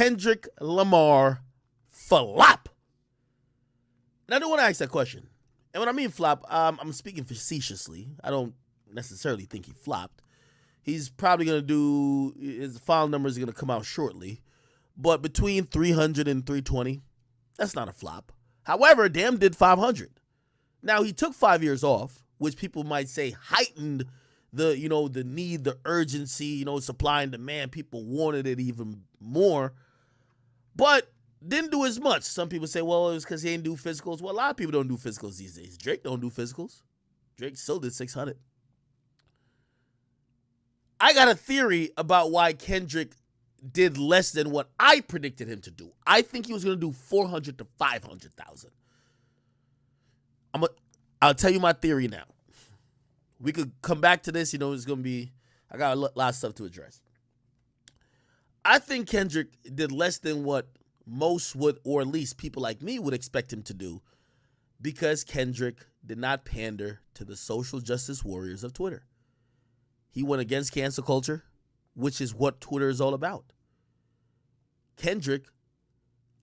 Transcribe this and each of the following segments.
Kendrick Lamar flop? Now, I do want to ask that question. And when I mean flop, I'm speaking facetiously. I don't necessarily think he flopped. He's probably going to do, his final number is going to come out shortly. But between 300 and 320, that's not a flop. However, Damn did 500. Now, he took 5 years off, which people might say heightened the need, the urgency, supply and demand. People wanted it even more, but didn't do as much. Some people say, well, it was because he didn't do physicals. Well, a lot of people don't do physicals these days. Drake don't do physicals. Drake still did 600. I got a theory about why Kendrick did less than what I predicted him to do. I think he was going to do 400 to 500,000. I'll tell you my theory now. We could come back to this. It's going to be, I got a lot of stuff to address. I think Kendrick did less than what most would, or at least people like me would expect him to do, because Kendrick did not pander to the social justice warriors of Twitter. He went against cancel culture, which is what Twitter is all about. Kendrick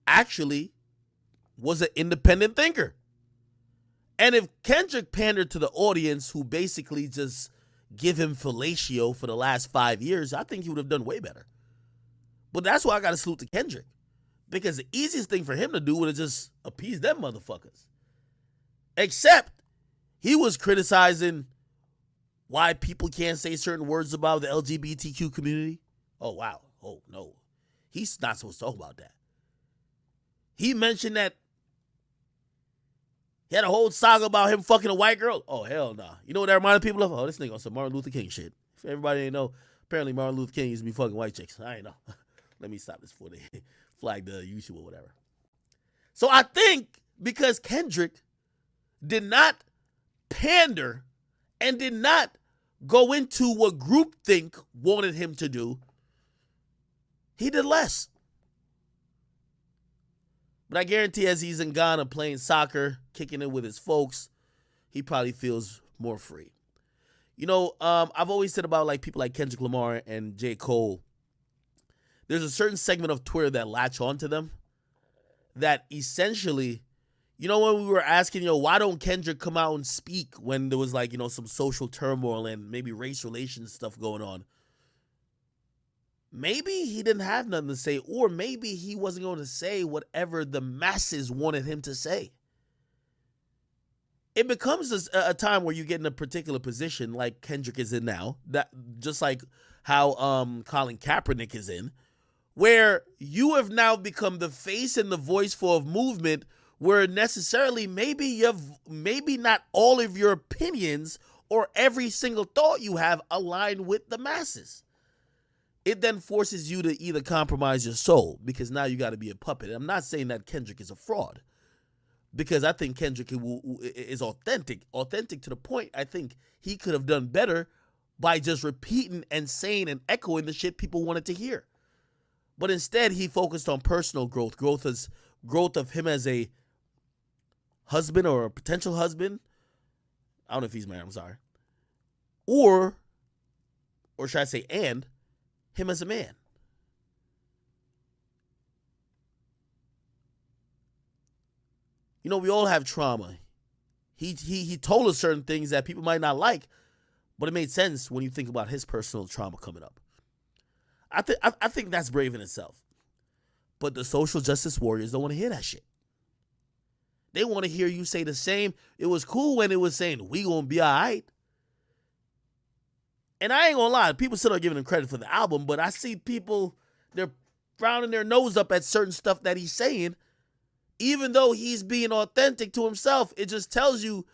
actually was an independent thinker. And if Kendrick pandered to the audience who basically just give him fellatio for the last 5 years, I think he would have done way better. But that's why I got to salute to Kendrick. Because the easiest thing for him to do would have just appeased them motherfuckers. Except he was criticizing why people can't say certain words about the LGBTQ community. Oh, wow. Oh, no. He's not supposed to talk about that. He mentioned that he had a whole saga about him fucking a white girl. Oh, hell nah. You know what that reminded people of? Oh, this nigga on some Martin Luther King shit. If everybody ain't know, apparently Martin Luther King used to be fucking white chicks. I ain't know. Let me stop this before they flag the YouTube or whatever. So I think because Kendrick did not pander and did not go into what groupthink wanted him to do, he did less. But I guarantee as he's in Ghana playing soccer, kicking it with his folks, he probably feels more free. I've always said about people like Kendrick Lamar and J. Cole, there's a certain segment of Twitter that latch onto them that essentially, when we were asking, why don't Kendrick come out and speak when there was some social turmoil and maybe race relations stuff going on? Maybe he didn't have nothing to say, or maybe he wasn't going to say whatever the masses wanted him to say. It becomes a time where you get in a particular position like Kendrick is in now, that just like how Colin Kaepernick is in, where you have now become the face and the voice for a movement where necessarily maybe not all of your opinions or every single thought you have align with the masses. It then forces you to either compromise your soul, because now you got to be a puppet. I'm not saying that Kendrick is a fraud, because I think Kendrick is authentic to the point I think he could have done better by just repeating and saying and echoing the shit people wanted to hear. But instead, he focused on personal growth of him as a husband or a potential husband. I don't know if he's married, I'm sorry. Or should I say, and him as a man. We all have trauma. He told us certain things that people might not like, but it made sense when you think about his personal trauma coming up. I think that's brave in itself. But the social justice warriors don't want to hear that shit. They want to hear you say the same. It was cool when it was saying, we gonna be all right. And I ain't gonna lie, people still are giving him credit for the album, but I see people, they're frowning their nose up at certain stuff that he's saying. Even though he's being authentic to himself, it just tells you,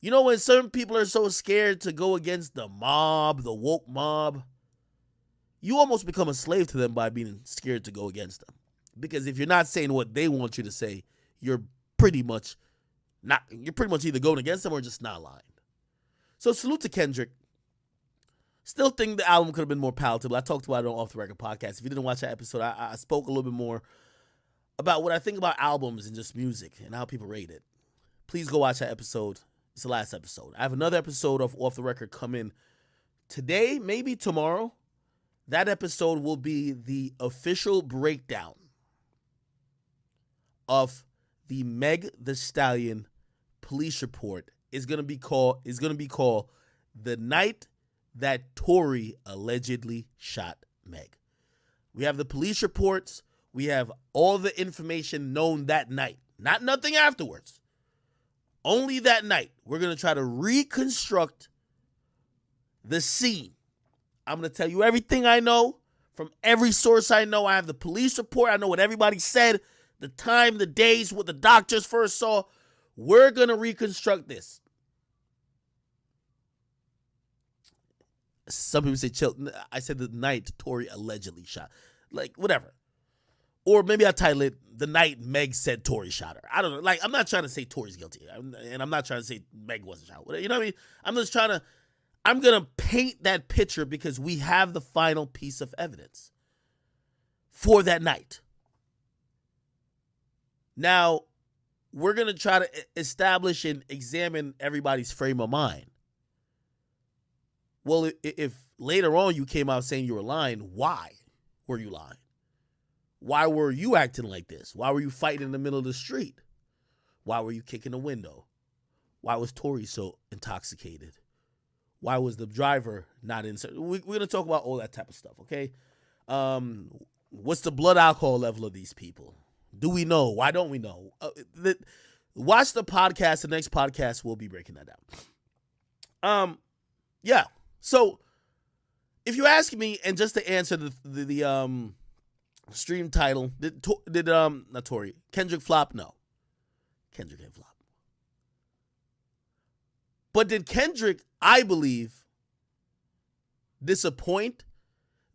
when certain people are so scared to go against the mob, the woke mob, you almost become a slave to them by being scared to go against them. Because if you're not saying what they want you to say, you're pretty much either going against them or just not lying. So salute to Kendrick. Still think the album could have been more palatable. I talked about it on Off the Record podcast. If you didn't watch that episode, I spoke a little bit more about what I think about albums and just music and how people rate it. Please go watch that episode. It's the last episode. I have another episode of Off the Record coming today, maybe tomorrow. That episode will be the official breakdown of the Meg the Stallion police report. Is gonna be called The Night That Tory Allegedly Shot Meg. We have the police reports. We have all the information known that night. Not nothing afterwards. Only that night. We're going to try to reconstruct the scene. I'm going to tell you everything I know from every source I know. I have the police report. I know what everybody said, the time, the days, what the doctors first saw. We're going to reconstruct this. Some people say chill. I said the night Tory allegedly shot. Like, whatever. Or maybe I title it The Night Meg Said Tory Shot Her. I don't know. Like, I'm not trying to say Tory's guilty. And I'm not trying to say Meg wasn't shot. You know what I mean? I'm going to paint that picture because we have the final piece of evidence for that night. Now, we're going to try to establish and examine everybody's frame of mind. Well, if later on you came out saying you were lying, why were you lying? Why were you acting like this? Why were you fighting in the middle of the street? Why were you kicking the window? Why was Tory so intoxicated? Why was the driver not in? We're going to talk about all that type of stuff, okay? What's the blood alcohol level of these people? Do we know? Why don't we know? Watch the podcast. The next podcast, we'll be breaking that down. Yeah. So, if you ask me, and just to answer the stream title, did not Tory, Kendrick flop? No. Kendrick didn't flop. But did Kendrick, I believe, disappoint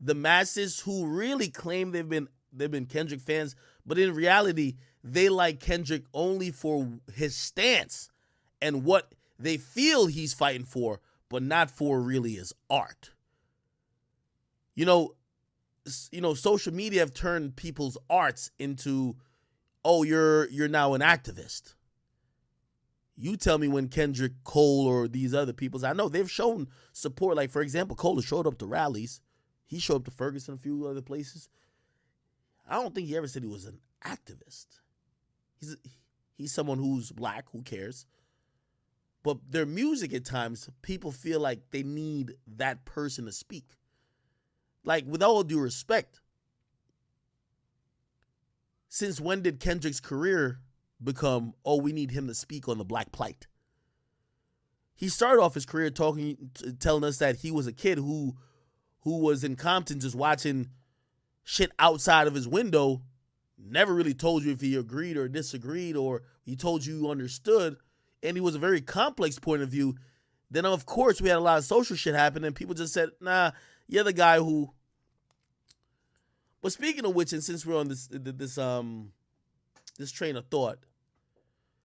the masses who really claim they've been Kendrick fans, but in reality, they like Kendrick only for his stance and what they feel he's fighting for, but not for really his art. You know, social media have turned people's arts into, oh, you're now an activist. You tell me when Kendrick, Cole, or these other peoples, I know they've shown support. Like, for example, Cole has showed up to rallies. He showed up to Ferguson, a few other places. I don't think he ever said he was an activist. He's someone who's black, who cares. But their music at times, people feel like they need that person to speak. Like, with all due respect, since when did Kendrick's career become, oh, we need him to speak on the black plight? He started off his career telling us that he was a kid who was in Compton just watching shit outside of his window, never really told you if he agreed or disagreed, or he told you understood, and he was a very complex point of view. Then, of course, we had a lot of social shit happen, and people just said, nah, you're the guy who... But speaking of which, and since we're on this train of thought,